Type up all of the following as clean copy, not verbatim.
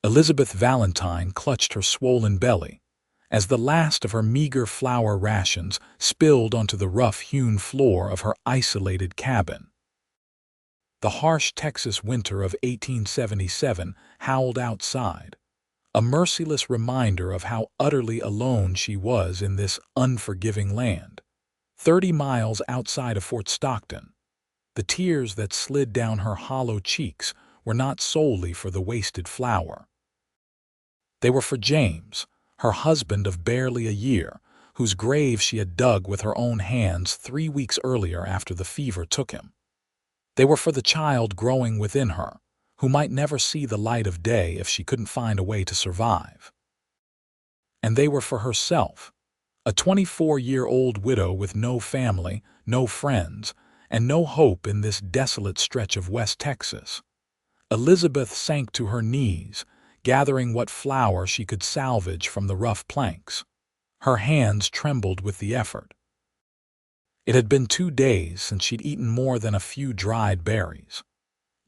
Elizabeth Valentine clutched her swollen belly as the last of her meager flour rations spilled onto the rough-hewn floor of her isolated cabin. The harsh Texas winter of 1877 howled outside, a merciless reminder of how utterly alone she was in this unforgiving land. 30 miles outside of Fort Stockton, the tears that slid down her hollow cheeks were not solely for the wasted flour. They were for James, her husband of barely a year, whose grave she had dug with her own hands 3 weeks earlier after the fever took him. They were for the child growing within her, who might never see the light of day if she couldn't find a way to survive. And they were for herself, a 24-year-old widow with no family, no friends, and no hope in this desolate stretch of West Texas. Elizabeth sank to her knees, gathering what flour she could salvage from the rough planks. Her hands trembled with the effort. It had been 2 days since she'd eaten more than a few dried berries.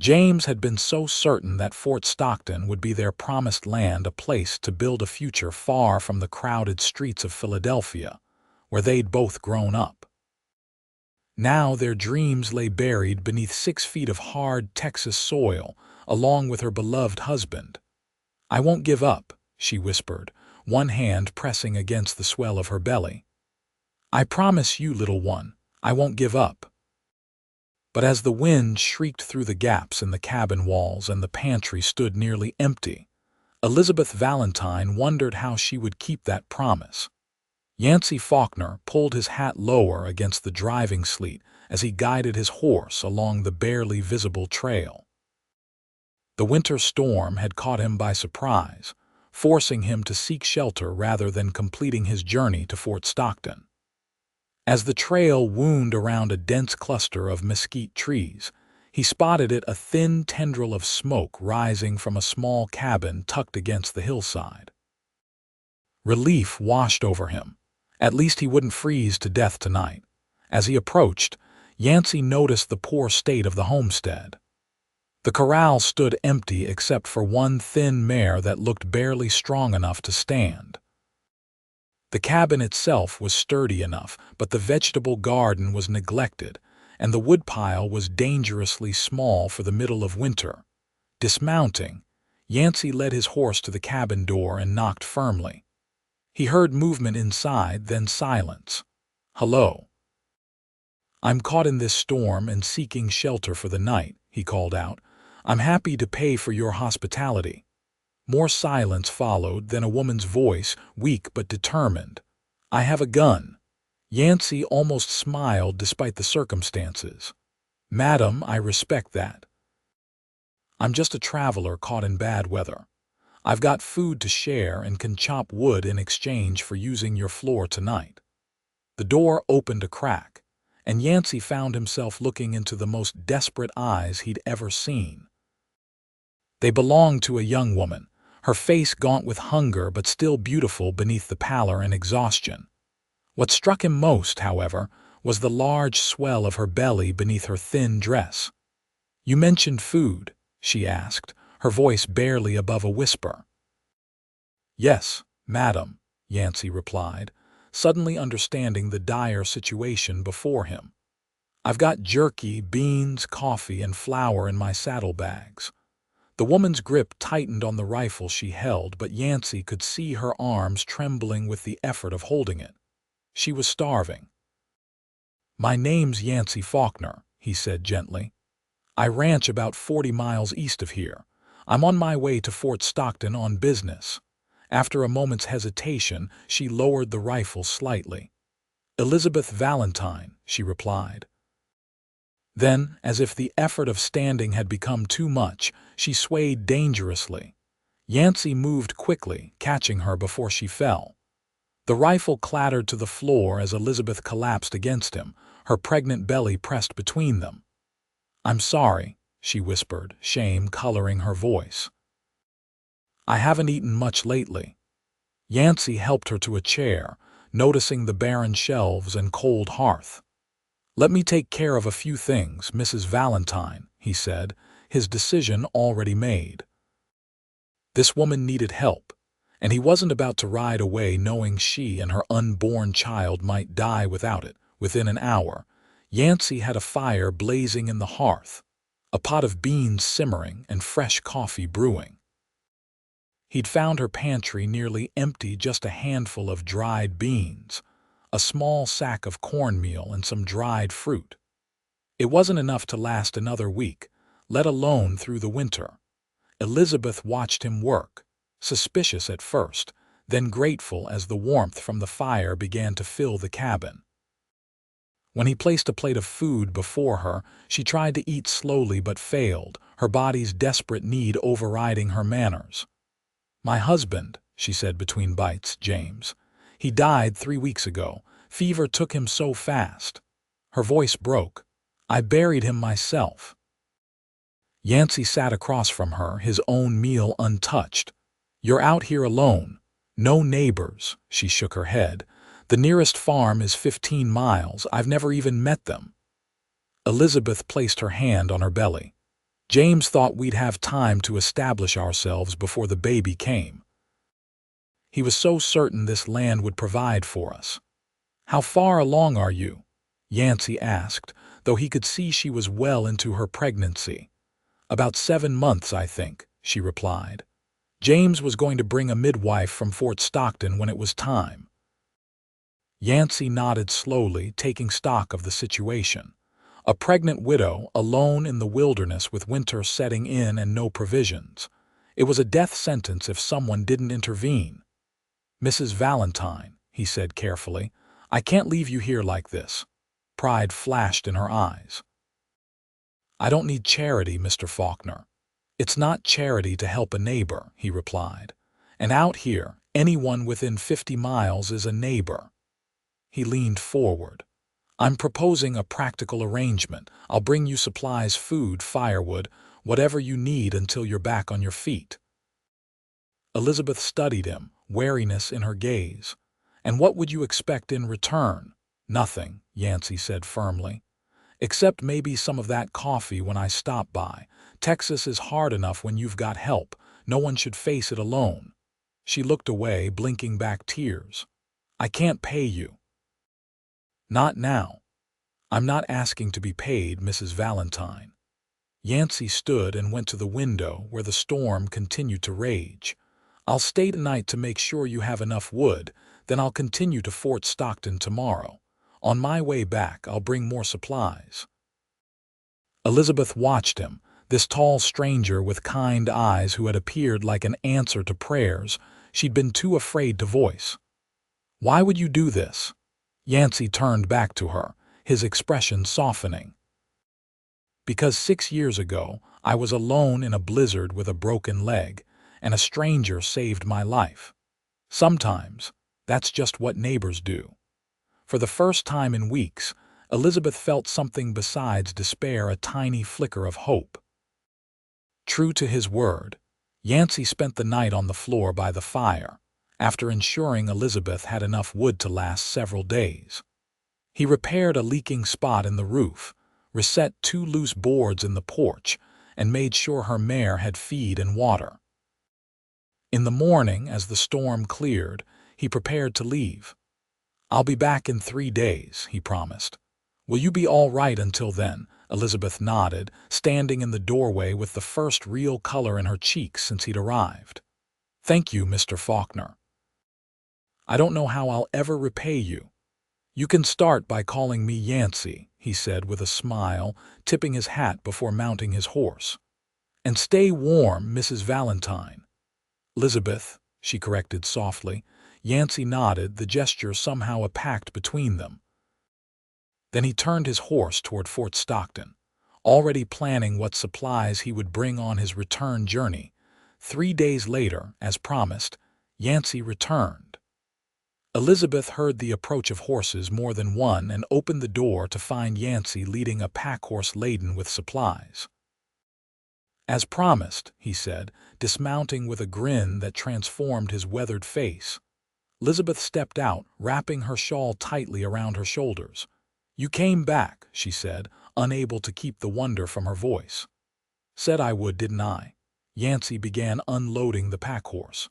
James had been so certain that Fort Stockton would be their promised land, a place to build a future far from the crowded streets of Philadelphia, where they'd both grown up. Now their dreams lay buried beneath 6 feet of hard Texas soil, along with her beloved husband. "I won't give up," she whispered, one hand pressing against the swell of her belly. "I promise you, little one, I won't give up." But as the wind shrieked through the gaps in the cabin walls and the pantry stood nearly empty, Elizabeth Valentine wondered how she would keep that promise. Yancey Faulkner pulled his hat lower against the driving sleet as he guided his horse along the barely visible trail. The winter storm had caught him by surprise, forcing him to seek shelter rather than completing his journey to Fort Stockton. As the trail wound around a dense cluster of mesquite trees, he spotted a thin tendril of smoke rising from a small cabin tucked against the hillside. Relief washed over him. At least he wouldn't freeze to death tonight. As he approached, Yancey noticed the poor state of the homestead. The corral stood empty except for one thin mare that looked barely strong enough to stand. The cabin itself was sturdy enough, but the vegetable garden was neglected, and the woodpile was dangerously small for the middle of winter. Dismounting, Yancey led his horse to the cabin door and knocked firmly. He heard movement inside, then silence. "Hello." "I'm caught in this storm and seeking shelter for the night," he called out. "I'm happy to pay for your hospitality." More silence followed, then a woman's voice, weak but determined. "I have a gun." Yancey almost smiled despite the circumstances. "Madam, I respect that. I'm just a traveler caught in bad weather. I've got food to share and can chop wood in exchange for using your floor tonight." The door opened a crack, and Yancey found himself looking into the most desperate eyes he'd ever seen. They belonged to a young woman, her face gaunt with hunger but still beautiful beneath the pallor and exhaustion. What struck him most, however, was the large swell of her belly beneath her thin dress. "You mentioned food," she asked, her voice barely above a whisper. "Yes, madam," Yancey replied, suddenly understanding the dire situation before him. "I've got jerky, beans, coffee, and flour in my saddlebags." The woman's grip tightened on the rifle she held, but Yancey could see her arms trembling with the effort of holding it. She was starving. "My name's Yancey Faulkner," he said gently. "I ranch about 40 miles east of here. I'm on my way to Fort Stockton on business." After a moment's hesitation, she lowered the rifle slightly. "Elizabeth Valentine," she replied. Then, as if the effort of standing had become too much, she swayed dangerously. Yancey moved quickly, catching her before she fell. The rifle clattered to the floor as Elizabeth collapsed against him, her pregnant belly pressed between them. "I'm sorry," she whispered, shame coloring her voice. "I haven't eaten much lately." Yancey helped her to a chair, noticing the barren shelves and cold hearth. "Let me take care of a few things, Mrs. Valentine," he said, his decision already made. This woman needed help, and he wasn't about to ride away knowing she and her unborn child might die without it. Within an hour, Yancey had a fire blazing in the hearth, a pot of beans simmering and fresh coffee brewing. He'd found her pantry nearly empty, just a handful of dried beans, a small sack of cornmeal, and some dried fruit. It wasn't enough to last another week, let alone through the winter. Elizabeth watched him work, suspicious at first, then grateful as the warmth from the fire began to fill the cabin. When he placed a plate of food before her, she tried to eat slowly but failed, her body's desperate need overriding her manners. "My husband," she said between bites, "James. He died 3 weeks ago. Fever took him so fast." Her voice broke. "I buried him myself." Yancey sat across from her, his own meal untouched. "You're out here alone. No neighbors." She shook her head. "The nearest farm is 15 miles. I've never even met them." Elizabeth placed her hand on her belly. "James thought we'd have time to establish ourselves before the baby came. He was so certain this land would provide for us." "How far along are you?" Yancey asked, though he could see she was well into her pregnancy. "About 7 months, I think," she replied. "James was going to bring a midwife from Fort Stockton when it was time." Yancey nodded slowly, taking stock of the situation. A pregnant widow, alone in the wilderness with winter setting in and no provisions. It was a death sentence if someone didn't intervene. "Mrs. Valentine," he said carefully, "I can't leave you here like this." Pride flashed in her eyes. "I don't need charity, Mr. Faulkner." "It's not charity to help a neighbor," he replied. "And out here, anyone within 50 miles is a neighbor." He leaned forward. "I'm proposing a practical arrangement. I'll bring you supplies, food, firewood, whatever you need until you're back on your feet." Elizabeth studied him, wariness in her gaze. "And what would you expect in return?" "Nothing," Yancey said firmly. "Except maybe some of that coffee when I stop by. Texas is hard enough when you've got help. No one should face it alone." She looked away, blinking back tears. "I can't pay you." "Not now." "I'm not asking to be paid, Mrs. Valentine." Yancey stood and went to the window where the storm continued to rage. "I'll stay tonight to make sure you have enough wood, then I'll continue to Fort Stockton tomorrow. On my way back, I'll bring more supplies." Elizabeth watched him, this tall stranger with kind eyes who had appeared like an answer to prayers she'd been too afraid to voice. "Why would you do this?" Yancey turned back to her, his expression softening. "Because 6 years ago, I was alone in a blizzard with a broken leg, and a stranger saved my life. Sometimes, that's just what neighbors do." For the first time in weeks, Elizabeth felt something besides despair, a tiny flicker of hope. True to his word, Yancey spent the night on the floor by the fire, after ensuring Elizabeth had enough wood to last several days. He repaired a leaking spot in the roof, reset 2 loose boards in the porch, and made sure her mare had feed and water. In the morning, as the storm cleared, he prepared to leave. "I'll be back in 3 days," he promised. "Will you be all right until then?" Elizabeth nodded, standing in the doorway with the first real color in her cheeks since he'd arrived. "Thank you, Mr. Faulkner. I don't know how I'll ever repay you." "You can start by calling me Yancey," he said with a smile, tipping his hat before mounting his horse. "And stay warm, Mrs. Valentine." "Elizabeth," she corrected softly. Yancey nodded, the gesture somehow a pact between them. Then he turned his horse toward Fort Stockton, already planning what supplies he would bring on his return journey. 3 days later, as promised, Yancey returned. Elizabeth heard the approach of horses, more than one, and opened the door to find Yancey leading a pack-horse laden with supplies. "As promised," he said, dismounting with a grin that transformed his weathered face. Elizabeth stepped out, wrapping her shawl tightly around her shoulders. "You came back," she said, unable to keep the wonder from her voice. "Said I would, didn't I?" Yancey began unloading the packhorse.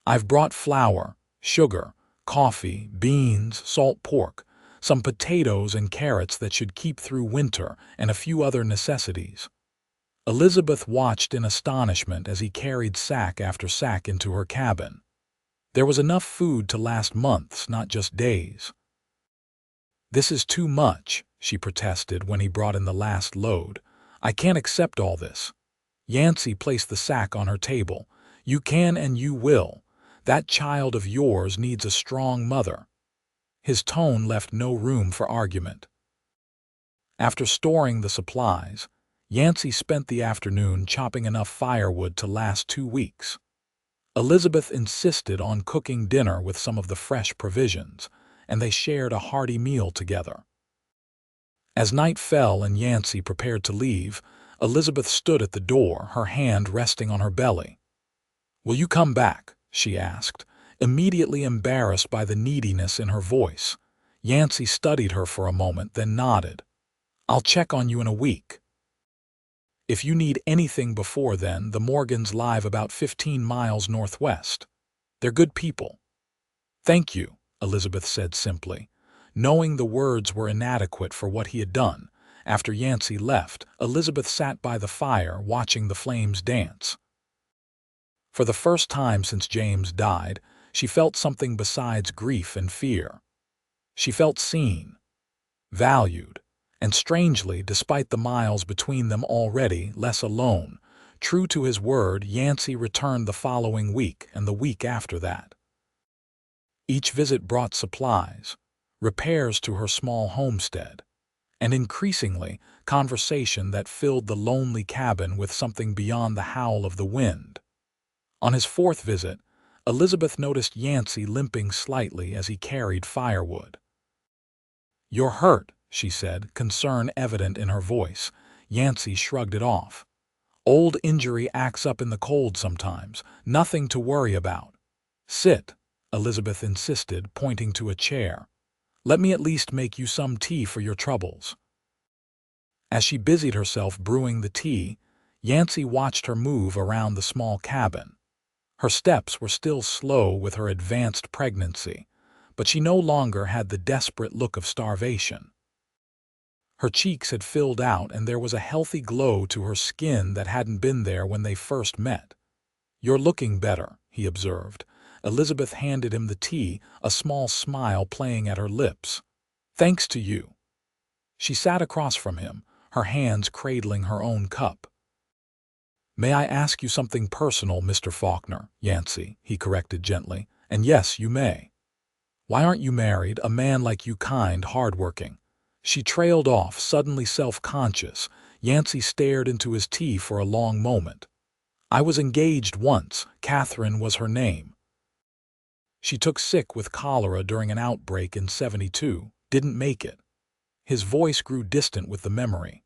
"I've brought flour, sugar, coffee, beans, salt pork, some potatoes and carrots that should keep through winter, and a few other necessities." Elizabeth watched in astonishment as he carried sack after sack into her cabin. There was enough food to last months, not just days. "This is too much," she protested when he brought in the last load. "I can't accept all this." Yancey placed the sack on her table. "You can and you will. That child of yours needs a strong mother." His tone left no room for argument. After storing the supplies, Yancey spent the afternoon chopping enough firewood to last 2 weeks. Elizabeth insisted on cooking dinner with some of the fresh provisions, and they shared a hearty meal together. As night fell and Yancey prepared to leave, Elizabeth stood at the door, her hand resting on her belly. "Will you come back?" she asked, immediately embarrassed by the neediness in her voice. Yancey studied her for a moment, then nodded. "I'll check on you in a week. If you need anything before then, the Morgans live about 15 miles northwest. They're good people." "Thank you," Elizabeth said simply. Knowing the words were inadequate for what he had done, after Yancey left, Elizabeth sat by the fire watching the flames dance. For the first time since James died, she felt something besides grief and fear. She felt seen, valued, and strangely, despite the miles between them, already less alone. True to his word, Yancey returned the following week and the week after that. Each visit brought supplies, repairs to her small homestead, and increasingly, conversation that filled the lonely cabin with something beyond the howl of the wind. On his 4th visit, Elizabeth noticed Yancey limping slightly as he carried firewood. "You're hurt," she said, concern evident in her voice. Yancey shrugged it off. "Old injury acts up in the cold sometimes. Nothing to worry about." "Sit," Elizabeth insisted, pointing to a chair. "Let me at least make you some tea for your troubles." As she busied herself brewing the tea, Yancey watched her move around the small cabin. Her steps were still slow with her advanced pregnancy, but she no longer had the desperate look of starvation. Her cheeks had filled out, and there was a healthy glow to her skin that hadn't been there when they first met. "You're looking better," he observed. Elizabeth handed him the tea, a small smile playing at her lips. "Thanks to you." She sat across from him, her hands cradling her own cup. "May I ask you something personal, Mr. Faulkner?" "Yancey," he corrected gently. "And yes, you may. Why aren't you married, a man like you, kind, hard-working?" She trailed off, suddenly self-conscious. Yancey stared into his tea for a long moment. "I was engaged once. Catherine was her name. She took sick with cholera during an outbreak in '72. Didn't make it." His voice grew distant with the memory.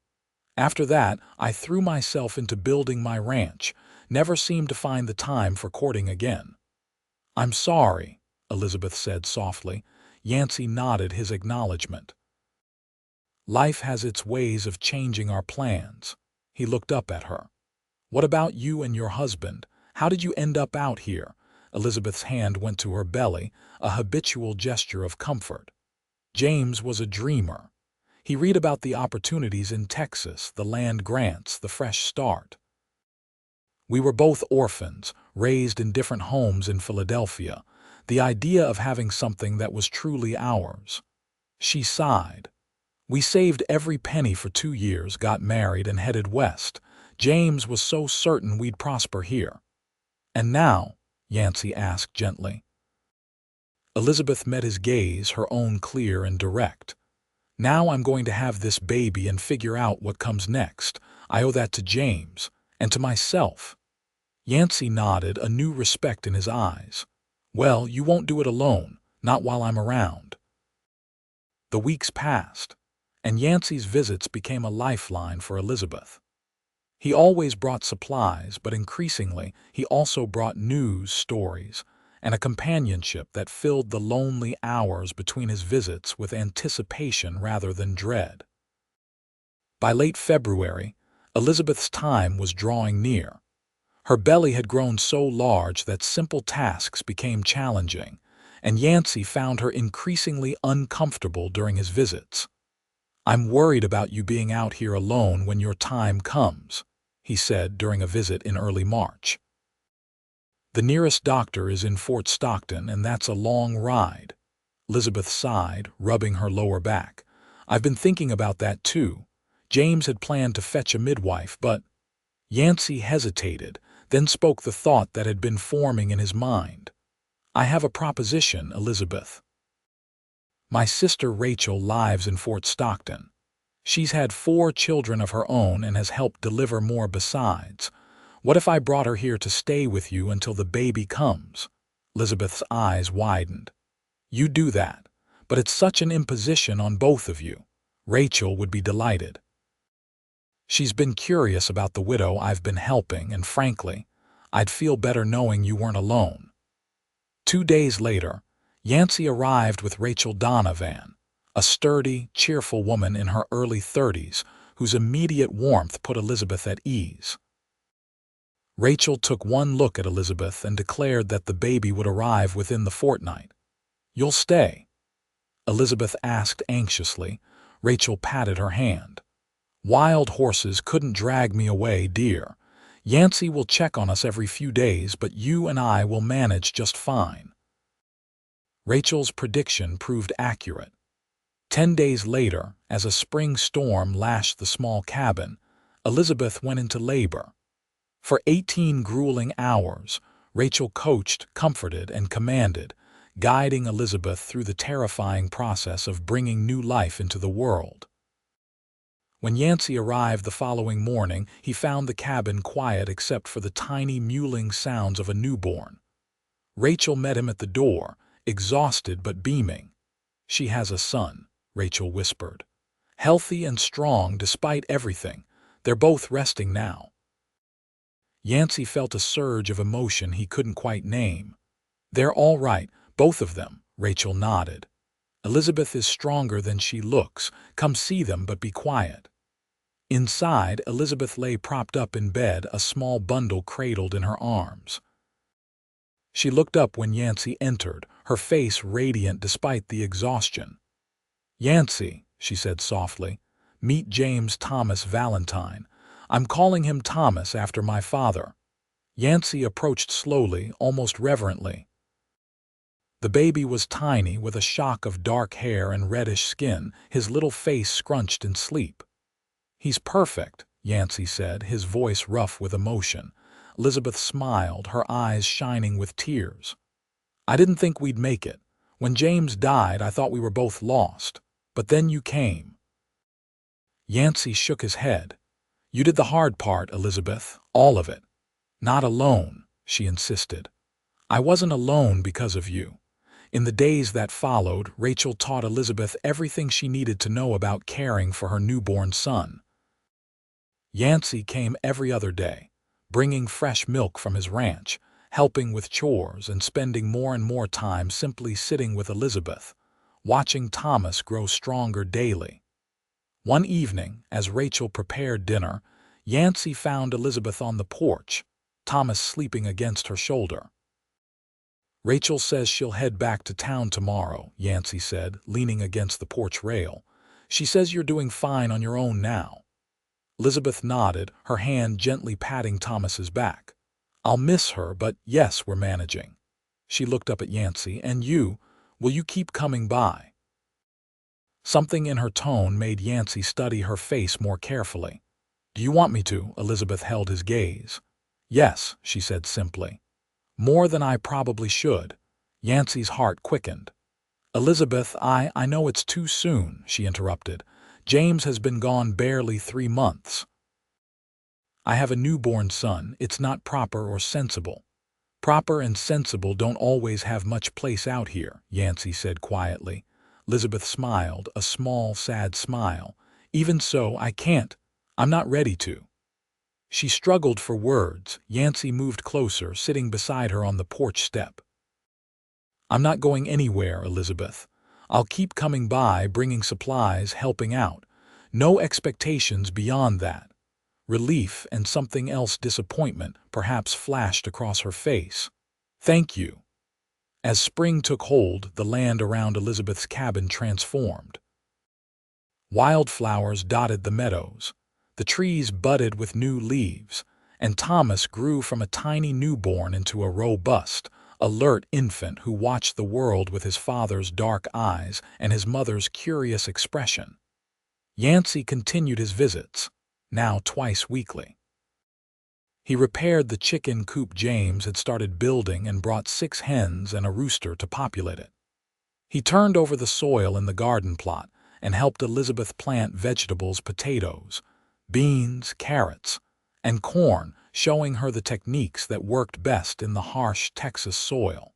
"After that, I threw myself into building my ranch. Never seemed to find the time for courting again." "I'm sorry," Elizabeth said softly. Yancey nodded his acknowledgement. "Life has its ways of changing our plans." He looked up at her. "What about you and your husband? How did you end up out here?" Elizabeth's hand went to her belly, a habitual gesture of comfort. James was a dreamer. He read about the opportunities in Texas, the land grants, the fresh start. "We were both orphans, raised in different homes in Philadelphia. The idea of having something that was truly ours." She sighed. "We saved every penny for 2 years, got married, and headed west. James was so certain we'd prosper here." "And now?" Yancey asked gently. Elizabeth met his gaze, her own clear and direct. "Now I'm going to have this baby and figure out what comes next. I owe that to James, and to myself." Yancey nodded, a new respect in his eyes. "Well, you won't do it alone, not while I'm around." The weeks passed, and Yancey's visits became a lifeline for Elizabeth. He always brought supplies, but increasingly he also brought news, stories, and a companionship that filled the lonely hours between his visits with anticipation rather than dread. By late February, Elizabeth's time was drawing near. Her belly had grown so large that simple tasks became challenging, and Yancey found her increasingly uncomfortable during his visits. "I'm worried about you being out here alone when your time comes," he said during a visit in early March. "The nearest doctor is in Fort Stockton, and that's a long ride." Elizabeth sighed, rubbing her lower back. "I've been thinking about that too. James had planned to fetch a midwife, but—" Yancey hesitated, then spoke the thought that had been forming in his mind. "I have a proposition, Elizabeth. My sister Rachel lives in Fort Stockton. She's had 4 children of her own and has helped deliver more besides. What if I brought her here to stay with you until the baby comes?" Elizabeth's eyes widened. "You do that, but it's such an imposition on both of you. Rachel would be delighted. She's been curious about the widow I've been helping, and frankly, I'd feel better knowing you weren't alone." 2 days later, Yancey arrived with Rachel Donovan, a sturdy, cheerful woman in her early 30s whose immediate warmth put Elizabeth at ease. Rachel took one look at Elizabeth and declared that the baby would arrive within the fortnight. "You'll stay?" Elizabeth asked anxiously. Rachel patted her hand. "Wild horses couldn't drag me away, dear. Yancey will check on us every few days, but you and I will manage just fine." Rachel's prediction proved accurate. 10 days later, as a spring storm lashed the small cabin, Elizabeth went into labor. For 18 grueling hours, Rachel coached, comforted, and commanded, guiding Elizabeth through the terrifying process of bringing new life into the world. When Yancey arrived the following morning, he found the cabin quiet except for the tiny mewling sounds of a newborn. Rachel met him at the door, exhausted but beaming. "She has a son," Rachel whispered. "Healthy and strong despite everything. They're both resting now." Yancey felt a surge of emotion he couldn't quite name. "They're all right, both of them," Rachel nodded. "Elizabeth is stronger than she looks. Come see them, but be quiet." Inside, Elizabeth lay propped up in bed, a small bundle cradled in her arms. She looked up when Yancey entered, her face radiant despite the exhaustion. "Yancey," she said softly, "meet James Thomas Valentine. I'm calling him Thomas after my father." Yancey approached slowly, almost reverently. The baby was tiny, with a shock of dark hair and reddish skin, his little face scrunched in sleep. "He's perfect," Yancey said, his voice rough with emotion. Elizabeth smiled, her eyes shining with tears. "I didn't think we'd make it. When James died, I thought we were both lost. But then you came." Yancey shook his head. "You did the hard part, Elizabeth, all of it." "Not alone," she insisted. "I wasn't alone because of you." In the days that followed, Rachel taught Elizabeth everything she needed to know about caring for her newborn son. Yancey came every other day, bringing fresh milk from his ranch, helping with chores, and spending more and more time simply sitting with Elizabeth, watching Thomas grow stronger daily. One evening, as Rachel prepared dinner, Yancey found Elizabeth on the porch, Thomas sleeping against her shoulder. "Rachel says she'll head back to town tomorrow," Yancey said, leaning against the porch rail. "She says you're doing fine on your own now." Elizabeth nodded, her hand gently patting Thomas's back. "I'll miss her, but yes, we're managing." She looked up at Yancey. "And you, will you keep coming by?" Something in her tone made Yancey study her face more carefully. "Do you want me to?" Elizabeth held his gaze. "Yes," she said simply. "More than I probably should." Yancey's heart quickened. "Elizabeth, I know it's too soon," she interrupted. "James has been gone barely 3 months. I have a newborn son. It's not proper or sensible." "Proper and sensible don't always have much place out here," Yancey said quietly. Elizabeth smiled, a small, sad smile. "Even so, I can't. I'm not ready to." She struggled for words. Yancey moved closer, sitting beside her on the porch step. "I'm not going anywhere, Elizabeth. I'll keep coming by, bringing supplies, helping out. No expectations beyond that." Relief and something else, disappointment, perhaps, flashed across her face. "Thank you." As spring took hold, the land around Elizabeth's cabin transformed. Wildflowers dotted the meadows. The trees budded with new leaves, and Thomas grew from a tiny newborn into a robust, alert infant who watched the world with his father's dark eyes and his mother's curious expression. Yancey continued his visits, now twice weekly. He repaired the chicken coop James had started building and brought 6 hens and a rooster to populate it. He turned over the soil in the garden plot and helped Elizabeth plant vegetables, potatoes, beans, carrots, and corn, showing her the techniques that worked best in the harsh Texas soil.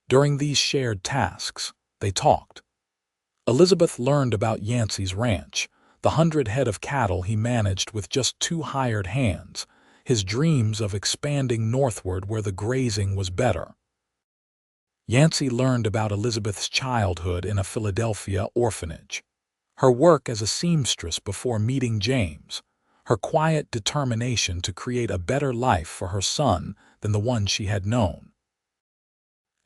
During these shared tasks, they talked. Elizabeth learned about Yancey's ranch, the 100 head of cattle he managed with just 2 hired hands, his dreams of expanding northward where the grazing was better. Yancey learned about Elizabeth's childhood in a Philadelphia orphanage, her work as a seamstress before meeting James, her quiet determination to create a better life for her son than the one she had known.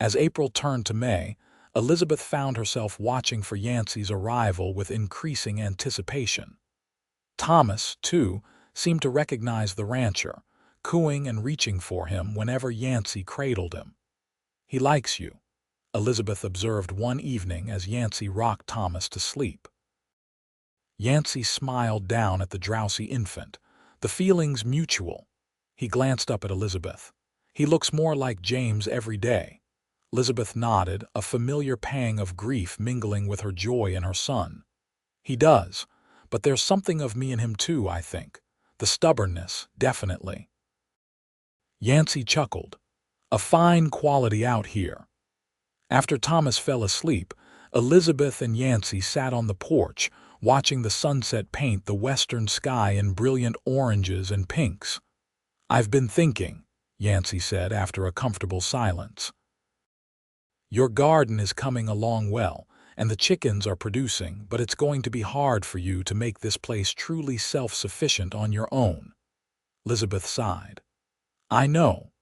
As April turned to May, Elizabeth found herself watching for Yancey's arrival with increasing anticipation. Thomas, too, seemed to recognize the rancher, cooing and reaching for him whenever Yancey cradled him. "He likes you," Elizabeth observed one evening as Yancey rocked Thomas to sleep. Yancey smiled down at the drowsy infant, the feelings mutual. He glanced up at Elizabeth. "He looks more like James every day." Elizabeth nodded, a familiar pang of grief mingling with her joy in her son. "He does, but there's something of me in him too, I think. The stubbornness, definitely." Yancey chuckled. "A fine quality out here." After Thomas fell asleep, Elizabeth and Yancey sat on the porch, watching the sunset paint the western sky in brilliant oranges and pinks. "I've been thinking," Yancey said after a comfortable silence. "Your garden is coming along well, and the chickens are producing, but it's going to be hard for you to make this place truly self-sufficient on your own." Elizabeth sighed. "I know.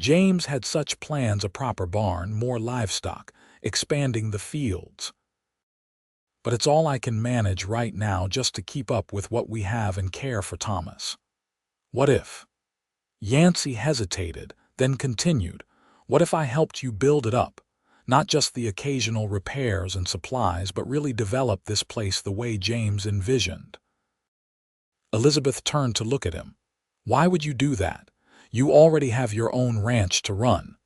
James had such plans, a proper barn, more livestock, expanding the fields. But it's all I can manage right now just to keep up with what we have and care for Thomas." "What if?" Yancey hesitated, then continued. "What if I helped you build it up? Not just the occasional repairs and supplies, but really develop this place the way James envisioned." Elizabeth turned to look at him. "Why would you do that? You already have your own ranch to run."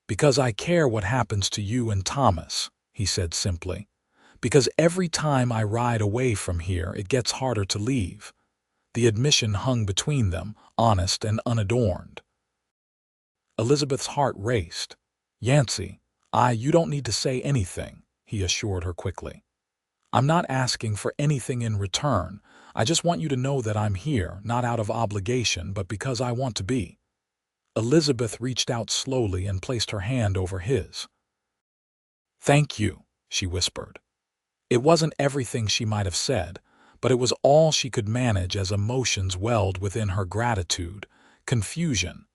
"Because I care what happens to you and Thomas," he said simply. "Because every time I ride away from here, it gets harder to leave." The admission hung between them, honest and unadorned. Elizabeth's heart raced. "Yancey, you don't need to say anything," he assured her quickly. "I'm not asking for anything in return. I just want you to know that I'm here, not out of obligation, but because I want to be." Elizabeth reached out slowly and placed her hand over his. "Thank you," she whispered. It wasn't everything she might have said, but it was all she could manage as emotions welled within her: gratitude, confusion,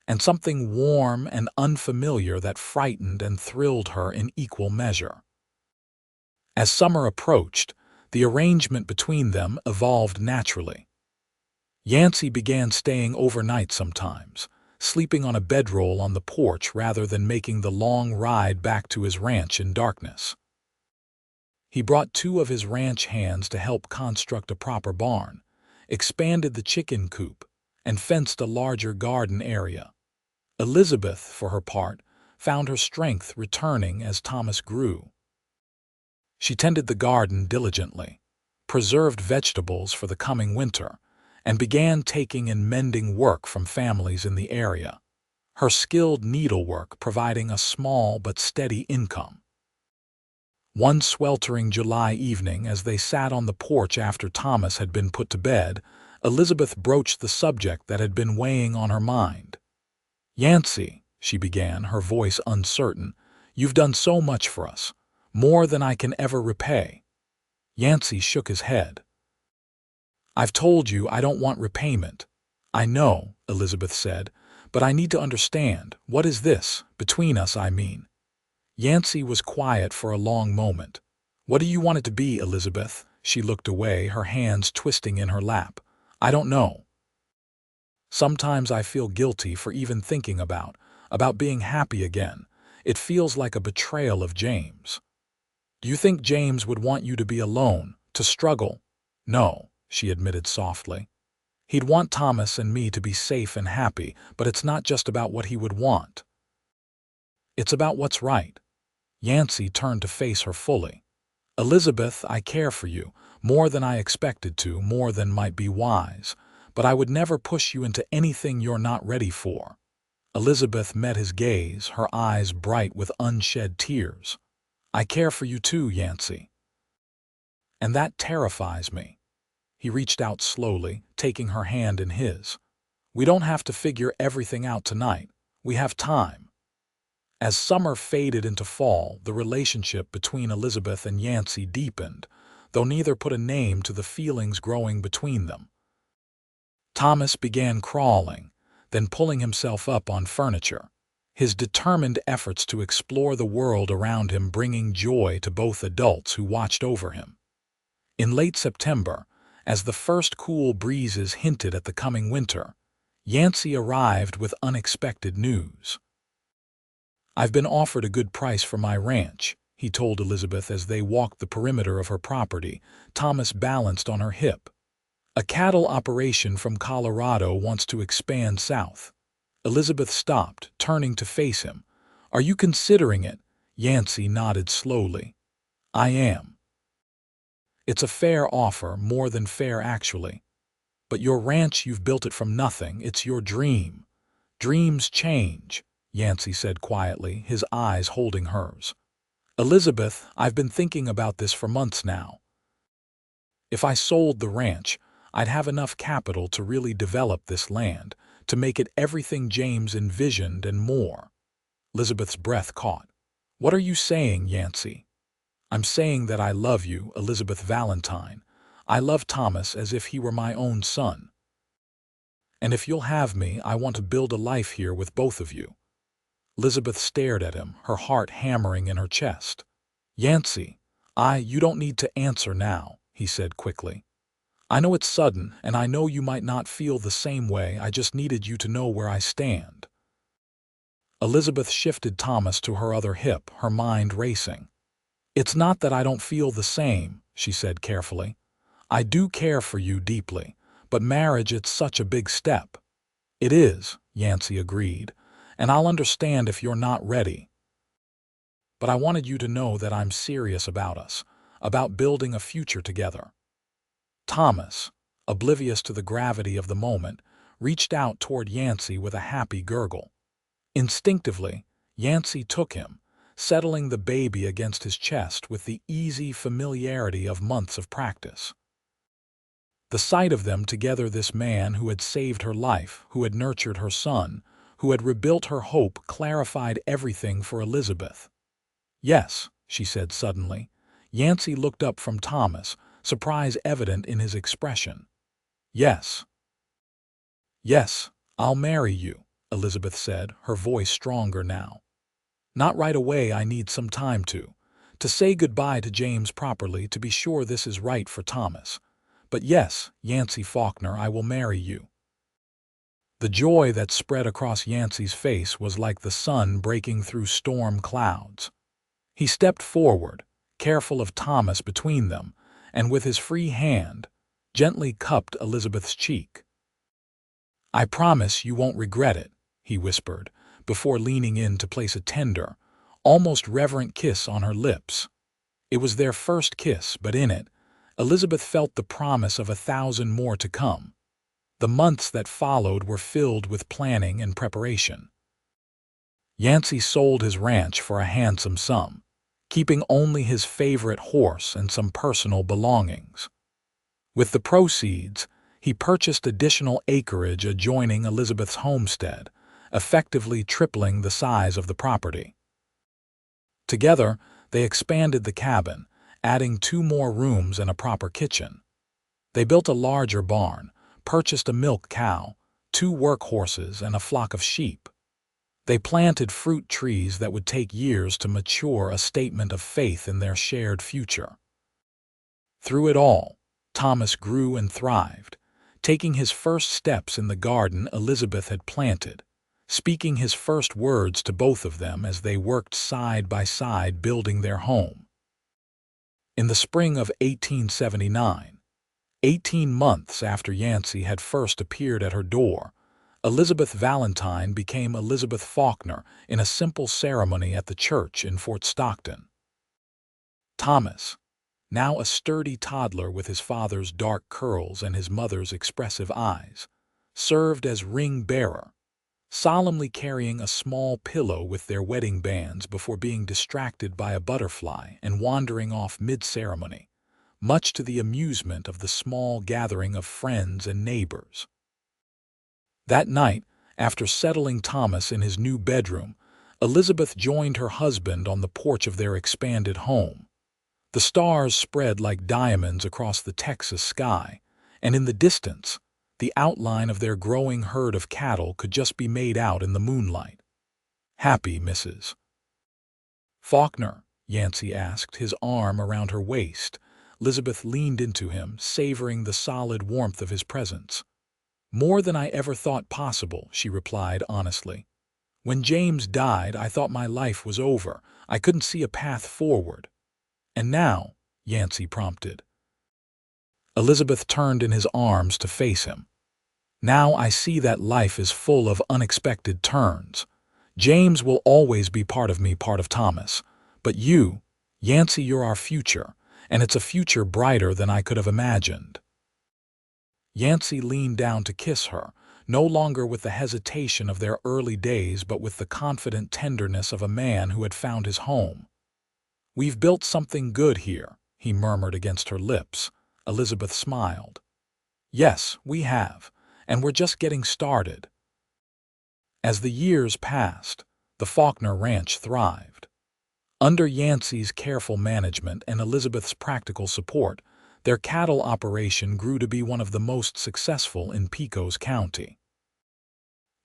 and something warm and unfamiliar that frightened and thrilled her in equal measure. As summer approached, the arrangement between them evolved naturally. Yancey began staying overnight sometimes, sleeping on a bedroll on the porch rather than making the long ride back to his ranch in darkness. He brought 2 of his ranch hands to help construct a proper barn, expanded the chicken coop, and fenced a larger garden area. Elizabeth, for her part, found her strength returning as Thomas grew. She tended the garden diligently, preserved vegetables for the coming winter, and began taking in mending work from families in the area, her skilled needlework providing a small but steady income. One sweltering July evening, as they sat on the porch after Thomas had been put to bed, Elizabeth broached the subject that had been weighing on her mind. "Yancey," she began, her voice uncertain, "you've done so much for us, more than I can ever repay." Yancey shook his head. I've told you I don't want repayment. I know, Elizabeth said, but I need to understand. What is this? Between us, I mean. Yancey was quiet for a long moment. What do you want it to be, Elizabeth? She looked away, her hands twisting in her lap. I don't know. Sometimes I feel guilty for even thinking about being happy again. It feels like a betrayal of James. Do you think James would want you to be alone, to struggle? No, she admitted softly. He'd want Thomas and me to be safe and happy, but it's not just about what he would want. It's about what's right. Yancey turned to face her fully. Elizabeth, I care for you, more than I expected to, more than might be wise, but I would never push you into anything you're not ready for. Elizabeth met his gaze, her eyes bright with unshed tears. I care for you too, Yancey. And that terrifies me. He reached out slowly, taking her hand in his. We don't have to figure everything out tonight. We have time. As summer faded into fall, the relationship between Elizabeth and Yancey deepened, though neither put a name to the feelings growing between them. Thomas began crawling, then pulling himself up on furniture, his determined efforts to explore the world around him bringing joy to both adults who watched over him. In late September, as the first cool breezes hinted at the coming winter, Yancey arrived with unexpected news. I've been offered a good price for my ranch, he told Elizabeth as they walked the perimeter of her property, Thomas balanced on her hip. A cattle operation from Colorado wants to expand south. Elizabeth stopped, turning to face him. Are you considering it? Yancey nodded slowly. I am. It's a fair offer, more than fair actually. But your ranch, you've built it from nothing. It's your dream. Dreams change, Yancey said quietly, his eyes holding hers. Elizabeth, I've been thinking about this for months now. If I sold the ranch, I'd have enough capital to really develop this land, to make it everything James envisioned and more. Elizabeth's breath caught. What are you saying, Yancey? I'm saying that I love you, Elizabeth Valentine. I love Thomas as if he were my own son. And if you'll have me, I want to build a life here with both of you. Elizabeth stared at him, her heart hammering in her chest. Yancey, you don't need to answer now, he said quickly. I know it's sudden, and I know you might not feel the same way. I just needed you to know where I stand. Elizabeth shifted Thomas to her other hip, her mind racing. It's not that I don't feel the same, she said carefully. I do care for you deeply, but marriage, it's such a big step. It is, Yancey agreed, and I'll understand if you're not ready. But I wanted you to know that I'm serious about us, about building a future together. Thomas, oblivious to the gravity of the moment, reached out toward Yancey with a happy gurgle. Instinctively, Yancey took him, settling the baby against his chest with the easy familiarity of months of practice. The sight of them together, this man who had saved her life, who had nurtured her son, who had rebuilt her hope, clarified everything for Elizabeth. Yes, she said suddenly. Yancey looked up from Thomas, surprise evident in his expression. Yes. Yes, I'll marry you, Elizabeth said, her voice stronger now. Not right away, I need some time to say goodbye to James properly, to be sure this is right for Thomas. But yes, Yancey Faulkner, I will marry you. The joy that spread across Yancey's face was like the sun breaking through storm clouds. He stepped forward, careful of Thomas between them, and with his free hand, gently cupped Elizabeth's cheek. I promise you won't regret it, he whispered, before leaning in to place a tender, almost reverent kiss on her lips. It was their first kiss, but in it, Elizabeth felt the promise of 1,000 more to come. The months that followed were filled with planning and preparation. Yancey sold his ranch for a handsome sum, keeping only his favorite horse and some personal belongings. With the proceeds, he purchased additional acreage adjoining Elizabeth's homestead, effectively tripling the size of the property. Together, they expanded the cabin, adding 2 more rooms and a proper kitchen. They built a larger barn, purchased a milk cow, 2 work horses, and a flock of sheep. They planted fruit trees that would take years to mature, a statement of faith in their shared future. Through it all, Thomas grew and thrived, taking his first steps in the garden Elizabeth had planted, speaking his first words to both of them as they worked side by side building their home. In the spring of 1879, 18 months after Yancey had first appeared at her door, Elizabeth Valentine became Elizabeth Faulkner in a simple ceremony at the church in Fort Stockton. Thomas, now a sturdy toddler with his father's dark curls and his mother's expressive eyes, served as ring-bearer, solemnly carrying a small pillow with their wedding bands before being distracted by a butterfly and wandering off mid-ceremony, much to the amusement of the small gathering of friends and neighbors. That night, after settling Thomas in his new bedroom, Elizabeth joined her husband on the porch of their expanded home. The stars spread like diamonds across the Texas sky, and in the distance, the outline of their growing herd of cattle could just be made out in the moonlight. "Happy, Mrs. Faulkner?" Yancey asked, his arm around her waist. Elizabeth leaned into him, savoring the solid warmth of his presence. "More than I ever thought possible," she replied honestly. "When James died, I thought my life was over. I couldn't see a path forward. And now," Yancey prompted. Elizabeth turned in his arms to face him. "Now I see that life is full of unexpected turns. James will always be part of me, part of Thomas. But you, Yancey, you're our future, and it's a future brighter than I could have imagined." Yancey leaned down to kiss her, no longer with the hesitation of their early days but with the confident tenderness of a man who had found his home. "We've built something good here," he murmured against her lips. Elizabeth smiled. "Yes, we have, and we're just getting started." As the years passed, the Faulkner Ranch thrived. Under Yancey's careful management and Elizabeth's practical support, their cattle operation grew to be one of the most successful in Pecos County.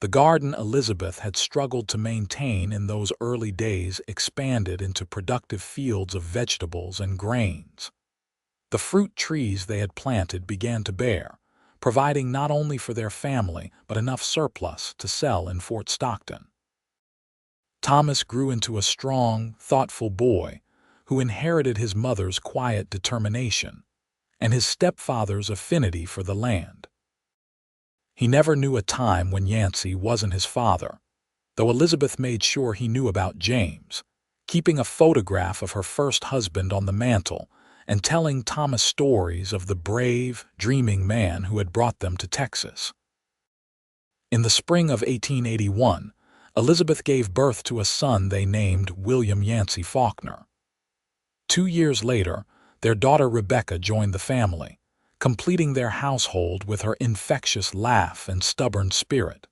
The garden Elizabeth had struggled to maintain in those early days expanded into productive fields of vegetables and grains. The fruit trees they had planted began to bear, providing not only for their family but enough surplus to sell in Fort Stockton. Thomas grew into a strong, thoughtful boy who inherited his mother's quiet determination and his stepfather's affinity for the land. He never knew a time when Yancey wasn't his father, though Elizabeth made sure he knew about James, keeping a photograph of her first husband on the mantel and telling Thomas stories of the brave, dreaming man who had brought them to Texas. In the spring of 1881, Elizabeth gave birth to a son they named William Yancey Faulkner. 2 years later, their daughter Rebecca joined the family, completing their household with her infectious laugh and stubborn spirit.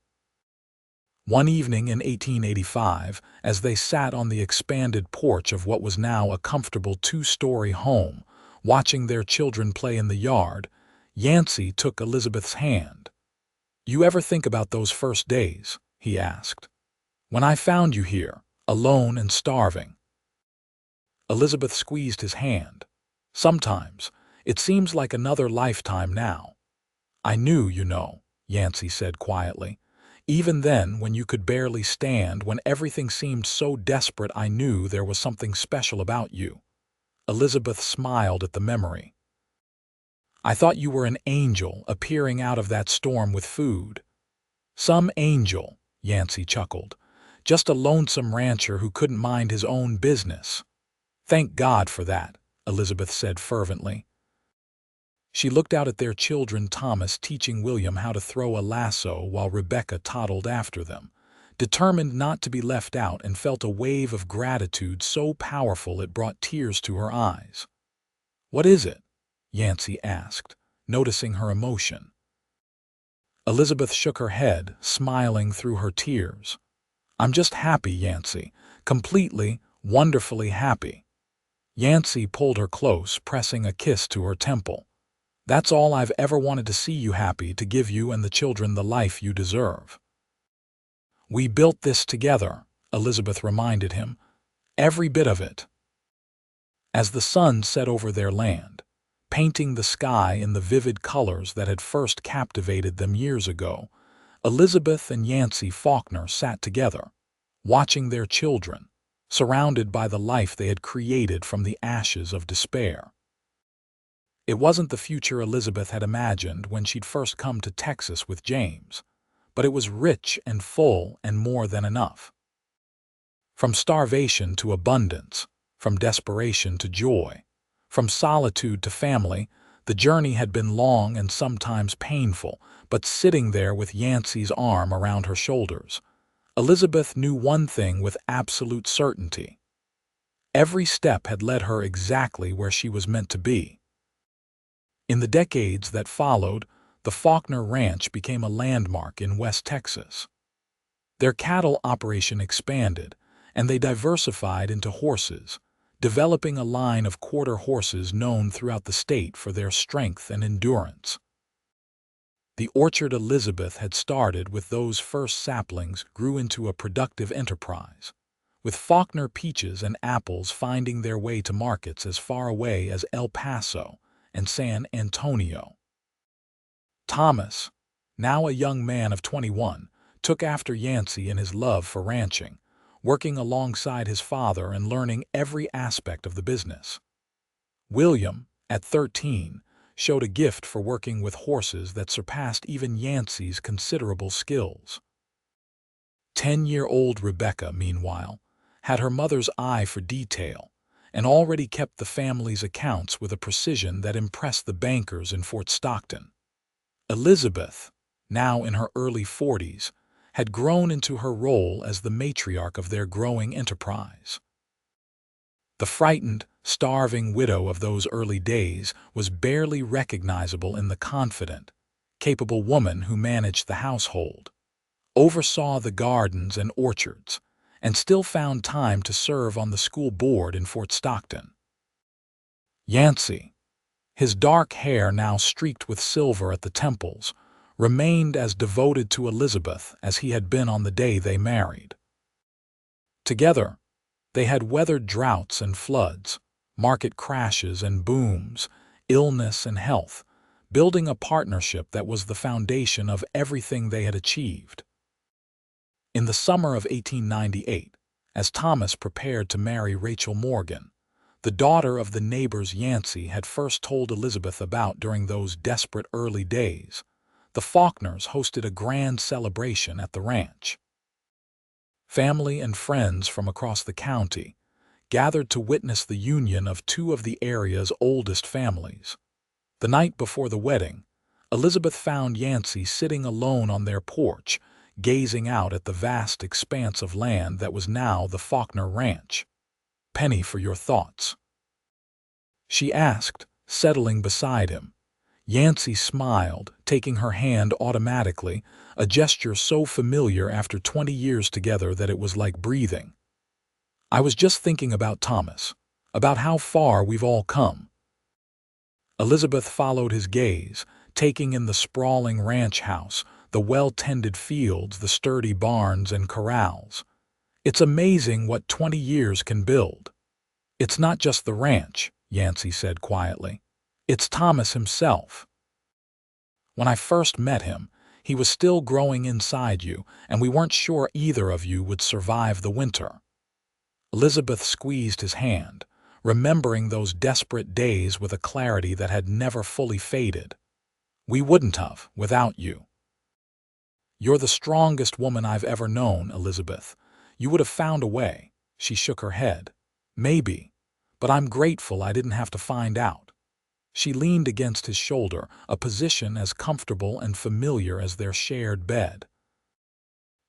One evening in 1885, as they sat on the expanded porch of what was now a comfortable 2-story home, watching their children play in the yard, Yancey took Elizabeth's hand. "You ever think about those first days?" he asked. "When I found you here, alone and starving." Elizabeth squeezed his hand. "Sometimes, it seems like another lifetime now." "I knew, you know," Yancey said quietly. "Even then, when you could barely stand, when everything seemed so desperate, I knew there was something special about you." Elizabeth smiled at the memory. "I thought you were an angel appearing out of that storm with food." "Some angel," Yancey chuckled. "Just a lonesome rancher who couldn't mind his own business." "Thank God for that," Elizabeth said fervently. She looked out at their children, Thomas teaching William how to throw a lasso while Rebecca toddled after them, determined not to be left out, and felt a wave of gratitude so powerful it brought tears to her eyes. "What is it?" Yancey asked, noticing her emotion. Elizabeth shook her head, smiling through her tears. "I'm just happy, Yancey. Completely, wonderfully happy." Yancey pulled her close, pressing a kiss to her temple. That's all I've ever wanted, to see you happy, to give you and the children the life you deserve." "We built this together," Elizabeth reminded him. "Every bit of it." As the sun set over their land, painting the sky in the vivid colors that had first captivated them years ago, Elizabeth and Yancey Faulkner sat together, watching their children, surrounded by the life they had created from the ashes of despair. It wasn't the future Elizabeth had imagined when she'd first come to Texas with James, but it was rich and full and more than enough. From starvation to abundance, from desperation to joy, from solitude to family, the journey had been long and sometimes painful, but sitting there with Yancey's arm around her shoulders, Elizabeth knew one thing with absolute certainty. Every step had led her exactly where she was meant to be. In the decades that followed, the Faulkner Ranch became a landmark in West Texas. Their cattle operation expanded, and they diversified into horses, developing a line of quarter horses known throughout the state for their strength and endurance. The orchard Elizabeth had started with those first saplings grew into a productive enterprise, with Faulkner peaches and apples finding their way to markets as far away as El Paso and San Antonio. Thomas, now a young man of 21, took after Yancey in his love for ranching, working alongside his father and learning every aspect of the business. William, at 13, showed a gift for working with horses that surpassed even Yancey's considerable skills. 10-year-old Rebecca, meanwhile, had her mother's eye for detail and already kept the family's accounts with a precision that impressed the bankers in Fort Stockton. Elizabeth, now in her early 40s, had grown into her role as the matriarch of their growing enterprise. The frightened, starving widow of those early days was barely recognizable in the confident, capable woman who managed the household, oversaw the gardens and orchards, and still found time to serve on the school board in Fort Stockton. Yancey, his dark hair now streaked with silver at the temples, remained as devoted to Elizabeth as he had been on the day they married. Together, they had weathered droughts and floods, market crashes and booms, illness and health, building a partnership that was the foundation of everything they had achieved. In the summer of 1898, as Thomas prepared to marry Rachel Morgan, the daughter of the neighbors Yancey had first told Elizabeth about during those desperate early days, the Faulkners hosted a grand celebration at the ranch. Family and friends from across the county gathered to witness the union of two of the area's oldest families. The night before the wedding, Elizabeth found Yancey sitting alone on their porch, gazing out at the vast expanse of land that was now the Faulkner Ranch. "Penny, for your thoughts?" she asked, settling beside him. Yancey smiled, taking her hand automatically, a gesture so familiar after 20 years together that it was like breathing. "I was just thinking about Thomas, about how far we've all come." Elizabeth followed his gaze, taking in the sprawling ranch house, the well-tended fields, the sturdy barns and corrals. "It's amazing what 20 years can build." "It's not just the ranch," Yancey said quietly. "It's Thomas himself. When I first met him, he was still growing inside you, and we weren't sure either of you would survive the winter." Elizabeth squeezed his hand, remembering those desperate days with a clarity that had never fully faded. "We wouldn't have, without you." "You're the strongest woman I've ever known, Elizabeth. You would have found a way." She shook her head. "Maybe, but I'm grateful I didn't have to find out." She leaned against his shoulder, a position as comfortable and familiar as their shared bed.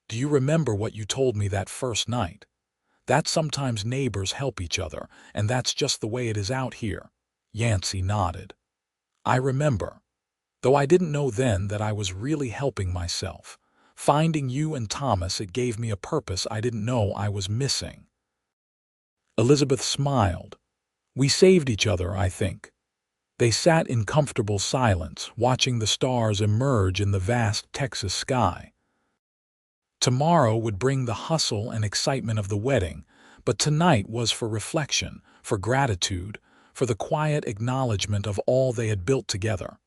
"Do you remember what you told me that first night? That sometimes neighbors help each other, and that's just the way it is out here." Yancey nodded. "I remember, though I didn't know then that I was really helping myself. Finding you and Thomas, it gave me a purpose I didn't know I was missing." Elizabeth smiled. "We saved each other, I think. They sat in comfortable silence, watching the stars emerge in the vast Texas sky. Tomorrow would bring the hustle and excitement of the wedding, but tonight was for reflection, for gratitude, for the quiet acknowledgement of all they had built together.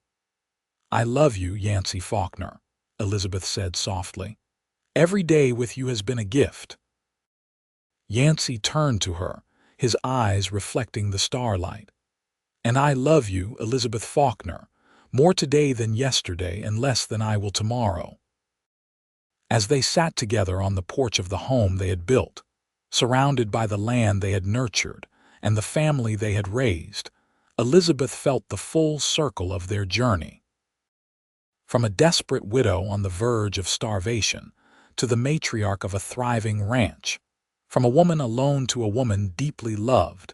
"I love you, Yancey Faulkner," Elizabeth said softly. "Every day with you has been a gift." Yancey turned to her, his eyes reflecting the starlight. "And I love you, Elizabeth Faulkner, more today than yesterday and less than I will tomorrow." As they sat together on the porch of the home they had built, surrounded by the land they had nurtured and the family they had raised, Elizabeth felt the full circle of their journey. From a desperate widow on the verge of starvation to the matriarch of a thriving ranch, from a woman alone to a woman deeply loved,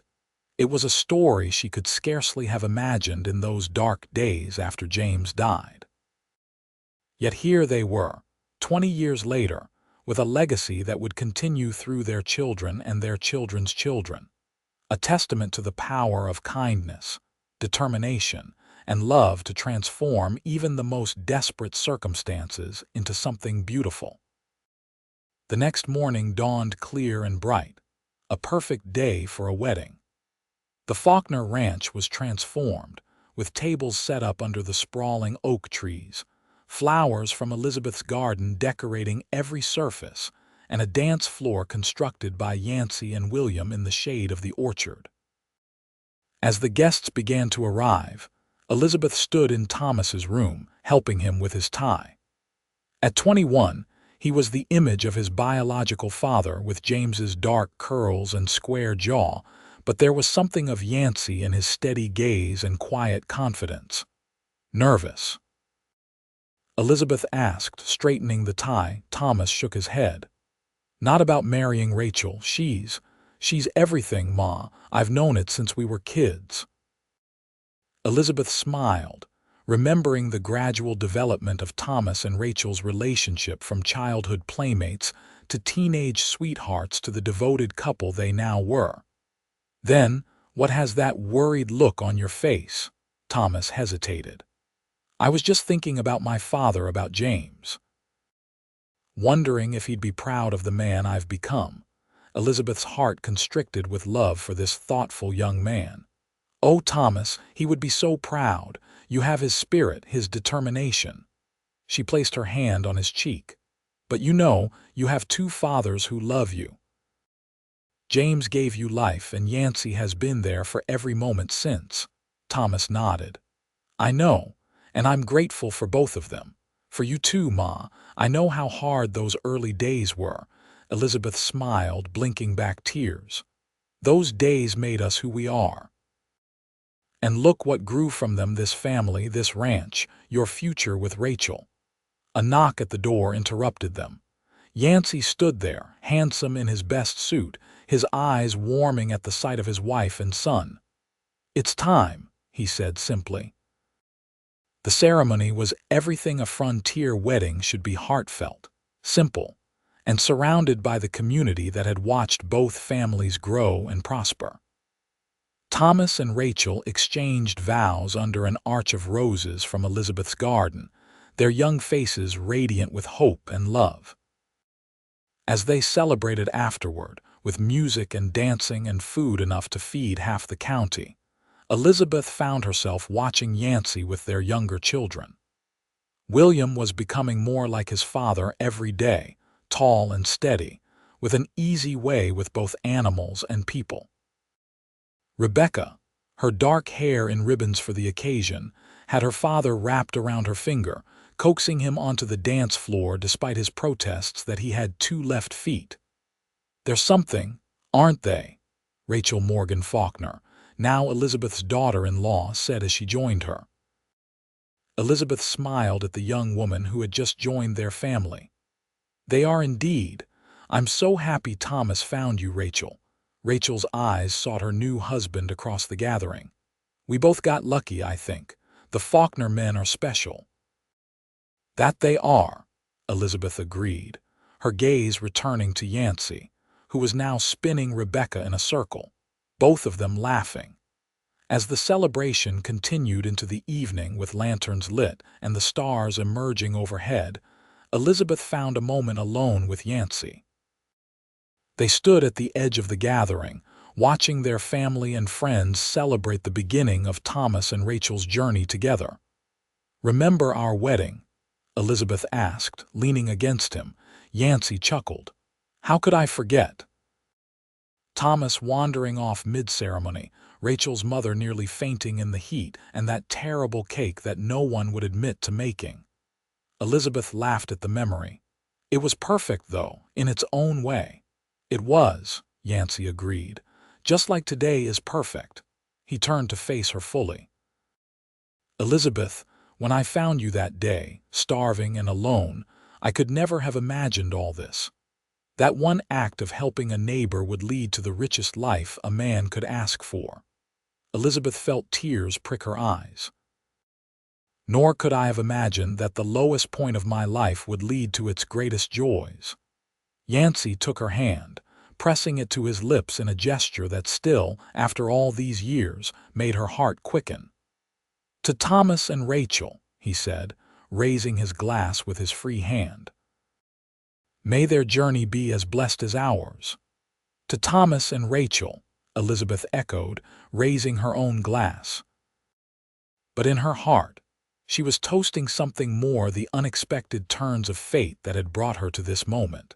it was a story she could scarcely have imagined in those dark days after James died. Yet here they were, 20 years later, with a legacy that would continue through their children and their children's children, a testament to the power of kindness, determination, and love to transform even the most desperate circumstances into something beautiful. The next morning dawned clear and bright, a perfect day for a wedding. The Faulkner Ranch was transformed, with tables set up under the sprawling oak trees, flowers from Elizabeth's garden decorating every surface, and a dance floor constructed by Yancey and William in the shade of the orchard. As the guests began to arrive, Elizabeth stood in Thomas's room, helping him with his tie. At 21, he was the image of his biological father with James's dark curls and square jaw, but there was something of Yancey in his steady gaze and quiet confidence. "Nervous?" Elizabeth asked, straightening the tie. Thomas shook his head. "Not about marrying Rachel. She's everything, Ma. I've known it since we were kids." Elizabeth smiled, remembering the gradual development of Thomas and Rachel's relationship from childhood playmates to teenage sweethearts to the devoted couple they now were. "Then, what has that worried look on your face?" Thomas hesitated. "I was just thinking about my father, about James. Wondering if he'd be proud of the man I've become." Elizabeth's heart constricted with love for this thoughtful young man. "Oh, Thomas, he would be so proud. You have his spirit, his determination." She placed her hand on his cheek. "But you know, you have two fathers who love you. James gave you life, and Yancey has been there for every moment since." Thomas nodded. "I know, and I'm grateful for both of them. For you too, Ma. I know how hard those early days were." Elizabeth smiled, blinking back tears. "Those days made us who we are. And look what grew from them, this family, this ranch, your future with Rachel." A knock at the door interrupted them. Yancey stood there, handsome in his best suit, his eyes warming at the sight of his wife and son. "It's time," he said simply. The ceremony was everything a frontier wedding should be: heartfelt, simple, and surrounded by the community that had watched both families grow and prosper. Thomas and Rachel exchanged vows under an arch of roses from Elizabeth's garden, their young faces radiant with hope and love. As they celebrated afterward, with music and dancing and food enough to feed half the county, Elizabeth found herself watching Yancey with their younger children. William was becoming more like his father every day, tall and steady, with an easy way with both animals and people. Rebecca, her dark hair in ribbons for the occasion, had her father wrapped around her finger, coaxing him onto the dance floor despite his protests that he had two left feet. "They're something, aren't they?" Rachel Morgan Faulkner, now Elizabeth's daughter-in-law, said as she joined her. Elizabeth smiled at the young woman who had just joined their family. "They are indeed. I'm so happy Thomas found you, Rachel." Rachel's eyes sought her new husband across the gathering. "We both got lucky, I think. The Faulkner men are special." "That they are," Elizabeth agreed, her gaze returning to Yancey, who was now spinning Rebecca in a circle, both of them laughing. As the celebration continued into the evening with lanterns lit and the stars emerging overhead, Elizabeth found a moment alone with Yancey. They stood at the edge of the gathering, watching their family and friends celebrate the beginning of Thomas and Rachel's journey together. "Remember our wedding?" Elizabeth asked, leaning against him. Yancey chuckled. "How could I forget?" Thomas wandering off mid-ceremony, Rachel's mother nearly fainting in the heat, and that terrible cake that no one would admit to making. Elizabeth laughed at the memory. "It was perfect, though, in its own way." "It was," Yancey agreed. "Just like today is perfect." He turned to face her fully. "Elizabeth, when I found you that day, starving and alone, I could never have imagined all this. That one act of helping a neighbor would lead to the richest life a man could ask for." Elizabeth felt tears prick her eyes. "Nor could I have imagined that the lowest point of my life would lead to its greatest joys." Yancey took her hand, pressing it to his lips in a gesture that still, after all these years, made her heart quicken. "To Thomas and Rachel," he said, raising his glass with his free hand. "May their journey be as blessed as ours." "To Thomas and Rachel," Elizabeth echoed, raising her own glass. But in her heart, she was toasting something more, the unexpected turns of fate that had brought her to this moment.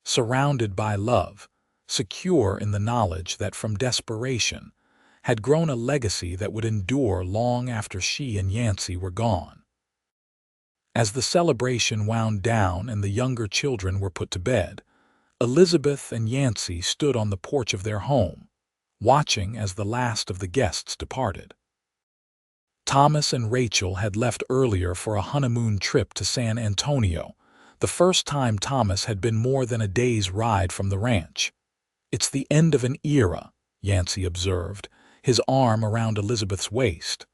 Surrounded by love, secure in the knowledge that from desperation had grown a legacy that would endure long after she and Yancey were gone. As the celebration wound down and the younger children were put to bed, Elizabeth and Yancey stood on the porch of their home, watching as the last of the guests departed. Thomas and Rachel had left earlier for a honeymoon trip to San Antonio, the first time Thomas had been more than a day's ride from the ranch. "It's the end of an era," Yancey observed, his arm around Elizabeth's waist.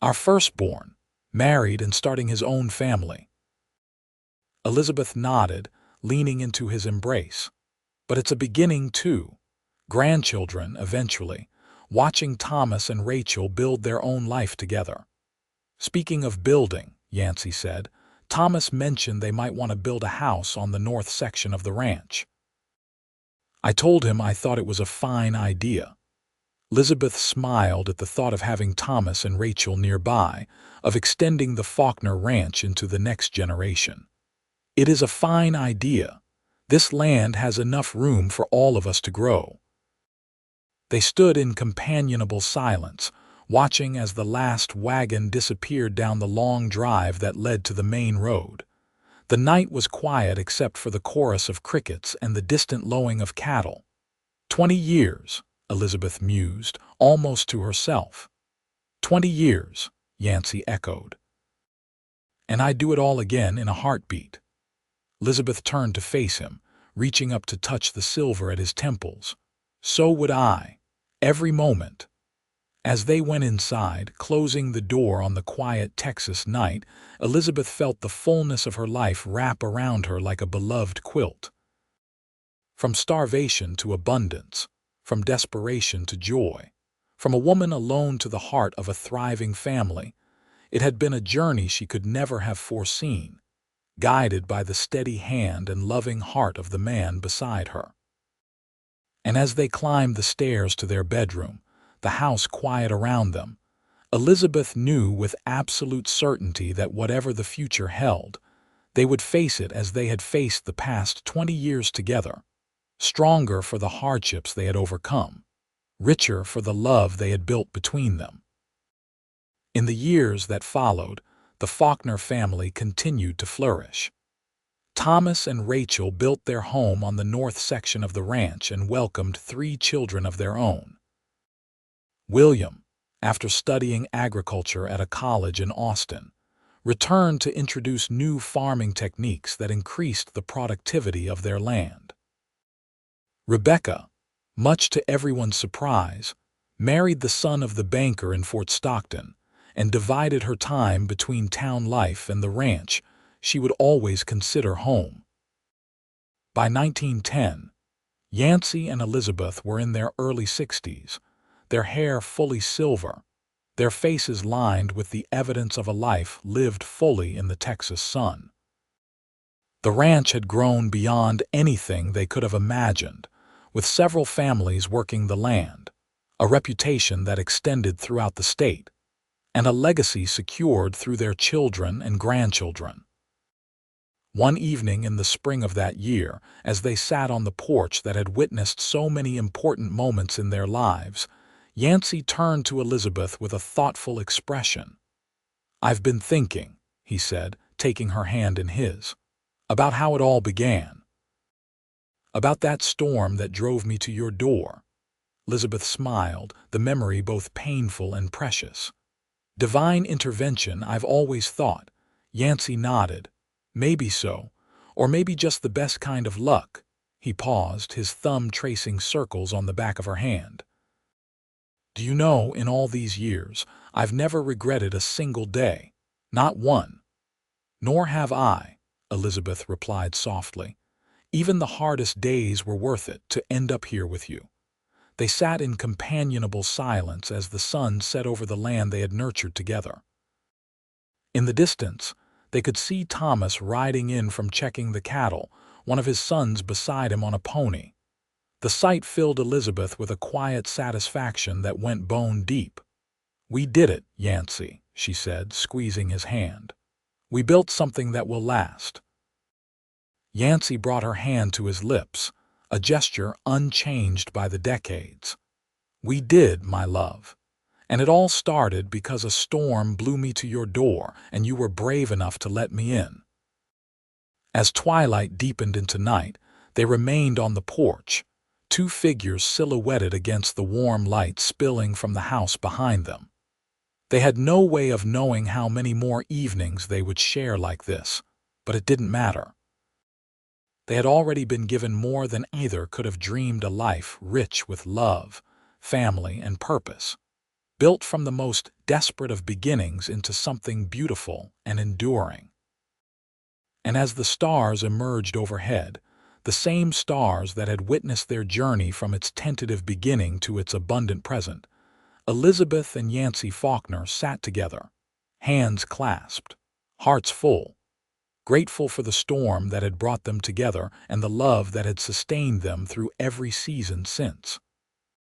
"Our firstborn, married and starting his own family." Elizabeth nodded, leaning into his embrace. "But it's a beginning, too. Grandchildren, eventually, watching Thomas and Rachel build their own life together." "Speaking of building," Yancey said, "Thomas mentioned they might want to build a house on the north section of the ranch. I told him I thought it was a fine idea." Elizabeth smiled at the thought of having Thomas and Rachel nearby, of extending the Faulkner ranch into the next generation. "It is a fine idea. This land has enough room for all of us to grow." They stood in companionable silence, watching as the last wagon disappeared down the long drive that led to the main road. The night was quiet except for the chorus of crickets and the distant lowing of cattle. 20 years, Elizabeth mused, almost to herself. 20 years, Yancey echoed. "And I'd do it all again in a heartbeat." Elizabeth turned to face him, reaching up to touch the silver at his temples. "So would I. Every moment." As they went inside, closing the door on the quiet Texas night, Elizabeth felt the fullness of her life wrap around her like a beloved quilt. From starvation to abundance, from desperation to joy, from a woman alone to the heart of a thriving family, it had been a journey she could never have foreseen, guided by the steady hand and loving heart of the man beside her. And as they climbed the stairs to their bedroom, the house quiet around them, Elizabeth knew with absolute certainty that whatever the future held, they would face it as they had faced the past 20 years together, stronger for the hardships they had overcome, richer for the love they had built between them. In the years that followed, the Faulkner family continued to flourish. Thomas and Rachel built their home on the north section of the ranch and welcomed 3 children of their own. William, after studying agriculture at a college in Austin, returned to introduce new farming techniques that increased the productivity of their land. Rebecca, much to everyone's surprise, married the son of the banker in Fort Stockton and divided her time between town life and the ranch she would always consider home. By 1910, Yancey and Elizabeth were in their early 60s, their hair fully silver, their faces lined with the evidence of a life lived fully in the Texas sun. The ranch had grown beyond anything they could have imagined, with several families working the land, a reputation that extended throughout the state, and a legacy secured through their children and grandchildren. One evening in the spring of that year, as they sat on the porch that had witnessed so many important moments in their lives, Yancey turned to Elizabeth with a thoughtful expression. "I've been thinking," he said, taking her hand in his, "about how it all began. About that storm that drove me to your door." Elizabeth smiled, the memory both painful and precious. "Divine intervention, I've always thought." Yancey nodded. "Maybe so, or maybe just the best kind of luck." He paused, his thumb tracing circles on the back of her hand. "Do you know, in all these years, I've never regretted a single day. Not one." "Nor have I," Elizabeth replied softly. "Even the hardest days were worth it to end up here with you." They sat in companionable silence as the sun set over the land they had nurtured together. In the distance, they could see Thomas riding in from checking the cattle, one of his sons beside him on a pony. The sight filled Elizabeth with a quiet satisfaction that went bone deep. "We did it, Yancey," she said, squeezing his hand. "We built something that will last." Yancey brought her hand to his lips, a gesture unchanged by the decades. "We did, my love. And it all started because a storm blew me to your door and you were brave enough to let me in." As twilight deepened into night, they remained on the porch, two figures silhouetted against the warm light spilling from the house behind them. They had no way of knowing how many more evenings they would share like this, but it didn't matter. They had already been given more than either could have dreamed, a life rich with love, family, and purpose, built from the most desperate of beginnings into something beautiful and enduring. And as the stars emerged overhead, the same stars that had witnessed their journey from its tentative beginning to its abundant present, Elizabeth and Yancey Faulkner sat together, hands clasped, hearts full, grateful for the storm that had brought them together and the love that had sustained them through every season since.